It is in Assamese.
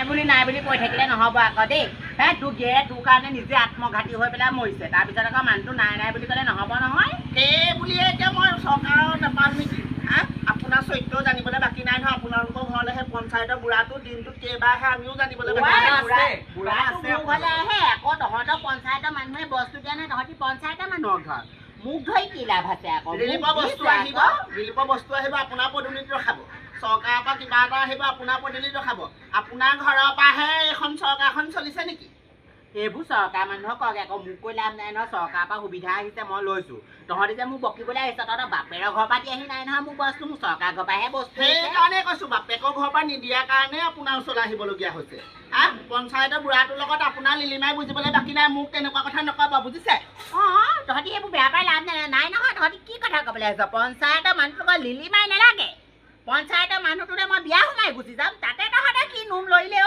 নাই বুলি কৈ থাকিলে নহ'ব আকৌ দেই হে তোৰ গিয়ে তোৰ কাৰণে নিজে আত্মঘাতী হৈ পেলাই মৰিছে তাৰপিছত আকৌ মানুহটো নাই বুলি ক'লে নহ'ব নহয় সেই বুলিয়ে এতিয়া মই চৰকাৰৰ নাপাম নেকি হা আপোনাৰ চৰিত্ৰও জানিবলৈ বাকী নাই নহয় আপোনালোকৰ ঘৰলৈ সেই পঞ্চায়তৰ বুঢ়াটো দিনটোত কেইবাৰ আহে আমিও জানিবলৈ বাকী নাই ঘৰলৈ আহে আকৌ তহঁতৰ পঞ্চায়তৰ মানুহে বস্তু দিয়া নাই তহঁতি পঞ্চায়তৰ মানুহৰ ঘৰ মোক ধৰি কি লাভ আছে আকৌ ৰিলিফৰ বস্তু আহিব আপোনাৰ পদূলিত ৰখাব চৰকাৰৰ পৰা কিবা এটা আহিব আপোনাৰ পদূলিত ৰখাব আপোনাৰ ঘৰৰ পৰাহে এইখন চৰকাৰখন চলিছে নেকি এইবোৰ চৰকাৰ মানুহক কওক আকৌ মোক কৈ লাভ নাই নহয় চৰকাৰৰ পৰা সুবিধা আহিছে মই লৈছোঁ তহঁতি যে মোক বকিবলৈ আহিছ তহঁতৰ বাপেৰৰ ঘৰৰ পৰা দিয়াহি নাই নহয় মোক বস্তু মোক চৰকাৰ ঘৰৰ পৰাহে বস্তু সেইকাৰণে কৈছোঁ বাপেকৰ ঘৰৰ পৰা নিদিয়াৰ কাৰণে আপোনাৰ ওচৰলৈ আহিবলগীয়া হৈছে পঞ্চায়তৰ বুঢ়াটোৰ লগত আপোনাৰ লিলিমাই বুজিবলৈ বাকী নাই মোক তেনেকুৱা কথা নক'ব বুজিছে অঁ তহঁতি এইবোৰ বেয়া পাই লাভ নাই নহয় তহঁতি কি কথা ক'বলৈ আহিছ পঞ্চায়তৰ মানুহটোক লিলিমাই নালাগে পঞ্চায়তৰ মানুহটোৰে মই বিয়া সোমাই গুচি যাম তাতে তহঁতে কি নোম লৰিলে